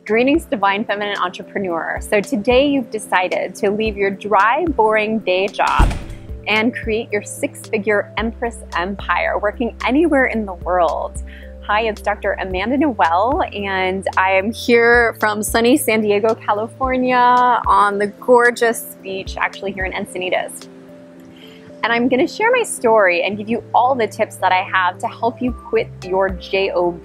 Greetings, Divine Feminine Entrepreneur. So today you've decided to leave your dry, boring day job and create your six-figure Empress empire, working anywhere in the world. Hi, it's Dr. Amanda Noelle, and I am here from sunny San Diego, California, on the gorgeous beach, actually here in Encinitas. And I'm gonna share my story and give you all the tips that I have to help you quit your job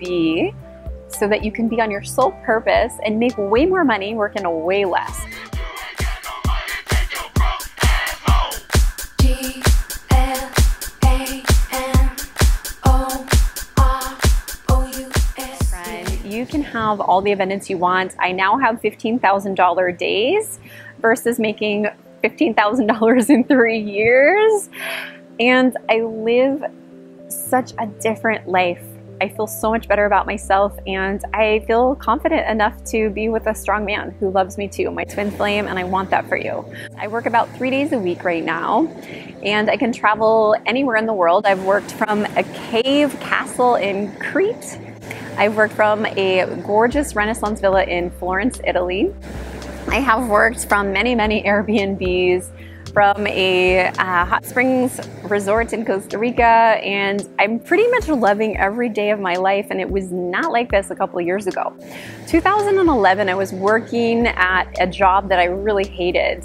so that you can be on your sole purpose and make way more money working way less. You can have all the abundance you want. I now have $15,000 days versus making $15,000 in 3 years. And I live such a different life. I feel so much better about myself, and I feel confident enough to be with a strong man who loves me too, my twin flame, and I want that for you. I work about 3 days a week right now, and I can travel anywhere in the world. I've worked from a cave castle in Crete. I've worked from a gorgeous Renaissance villa in Florence, Italy. I have worked from many, many Airbnbs, from a hot springs resort in Costa Rica, and I'm pretty much loving every day of my life, and it was not like this a couple of years ago. 2011, I was working at a job that I really hated.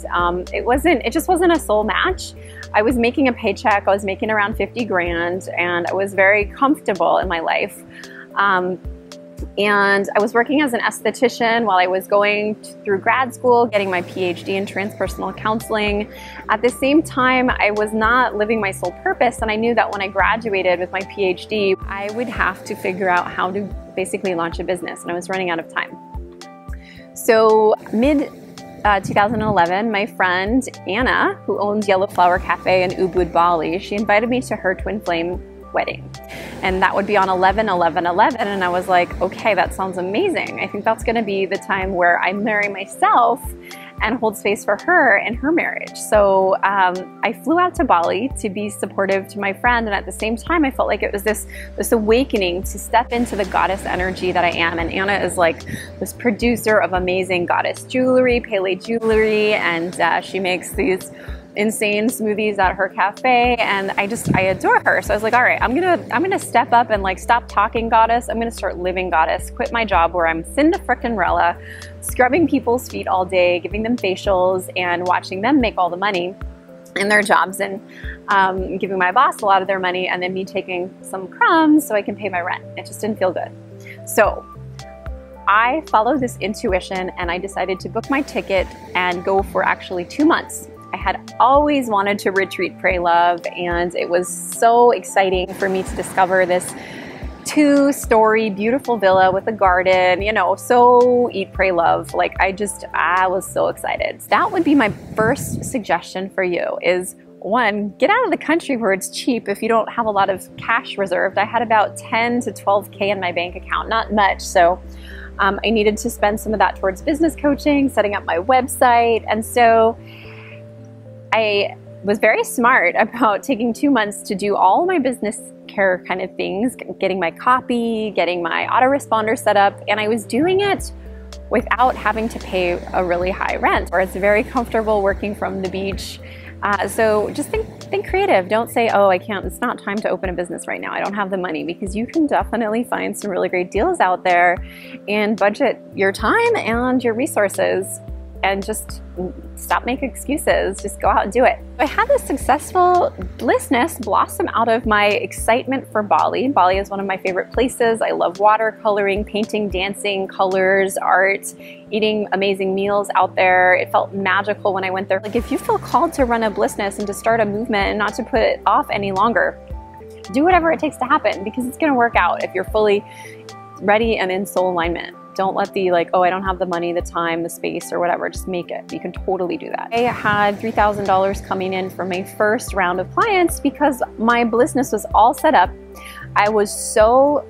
It just wasn't a soul match. I was making a paycheck, I was making around 50 grand, and I was very comfortable in my life. And I was working as an esthetician while I was going through grad school, getting my PhD in transpersonal counseling. At the same time, I was not living my soul purpose, and I knew that when I graduated with my PhD, I would have to figure out how to basically launch a business, and I was running out of time. So mid-2011, my friend Anna, who owns Yellow Flower Cafe in Ubud, Bali, she invited me to her twin flame wedding, and that would be on 11/11/11, and I was like, okay, that sounds amazing. I think that's going to be the time where I marry myself and hold space for her and her marriage. So I flew out to Bali to be supportive to my friend, and at the same time I felt like it was this awakening to step into the goddess energy that I am. And Anna is like this producer of amazing goddess jewelry, Pele jewelry, and she makes these insane smoothies at her cafe, and I adore her. So I was like, all right, I'm gonna step up and like stop talking goddess. I'm gonna start living goddess, quit my job where I'm Cinderella, scrubbing people's feet all day, giving them facials and watching them make all the money in their jobs, and giving my boss a lot of their money, and then me taking some crumbs so I can pay my rent. It just didn't feel good. So I followed this intuition, and I decided to book my ticket and go for actually 2 months. I had always wanted to retreat, pray, love, and it was so exciting for me to discover this 2-story beautiful villa with a garden, you know, so eat, pray, love. Like I was so excited. That would be my first suggestion for you is, one, get out of the country where it's cheap if you don't have a lot of cash reserved. I had about 10 to 12K in my bank account, not much. So I needed to spend some of that towards business coaching, setting up my website. And so I was very smart about taking 2 months to do all my business care kind of things, getting my copy, getting my autoresponder set up, and I was doing it without having to pay a really high rent, or it's very comfortable working from the beach. So just think creative. Don't say, oh, I can't, it's not time to open a business right now, I don't have the money, because you can definitely find some really great deals out there, and budget your time and your resources. And just stop making excuses, just go out and do it. I had this successful blissness blossom out of my excitement for Bali. Bali is one of my favorite places. I love watercoloring, painting, dancing, colors, art, eating amazing meals out there. It felt magical when I went there. Like if you feel called to run a blissness and to start a movement and not to put it off any longer, do whatever it takes to happen, because it's gonna work out if you're fully ready and in soul alignment. Don't let the like, oh, I don't have the money, the time, the space, or whatever. Just make it. You can totally do that. I had $3,000 coming in from my first round of clients because my blissness was all set up. I was so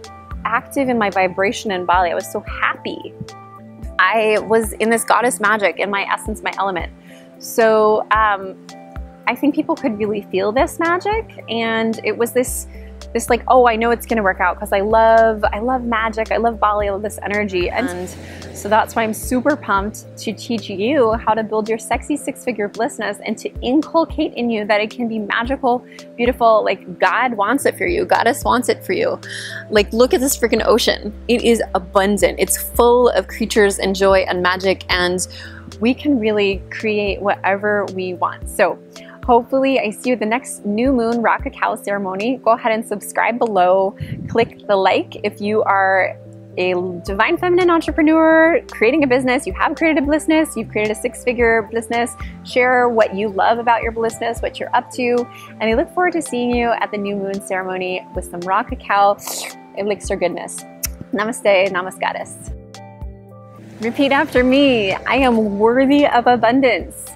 active in my vibration in Bali. I was so happy. I was in this goddess magic, in my essence, my element. So I think people could really feel this magic, and it was this this like, oh, I know it's gonna work out because I love magic, I love Bali, I love this energy. And so that's why I'm super pumped to teach you how to build your sexy six-figure blissness and to inculcate in you that it can be magical, beautiful, like God wants it for you, Goddess wants it for you. Like, look at this freaking ocean. It is abundant. It's full of creatures and joy and magic, and we can really create whatever we want. So hopefully I see you at the next new moon rock cacao ceremony. Go ahead and subscribe below. Click the like if you are a divine feminine entrepreneur creating a business, you have created a blissness, you've created a six-figure blissness. Share what you love about your blissness, what you're up to, and I look forward to seeing you at the new moon ceremony with some raw cacao elixir goodness. Namaste, Namaste Goddess. Repeat after me. I am worthy of abundance.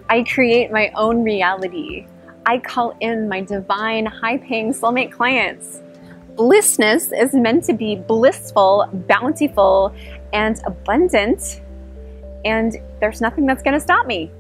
I create my own reality. I call in my divine, high-paying soulmate clients. Blissness is meant to be blissful, bountiful, and abundant, and there's nothing that's going to stop me.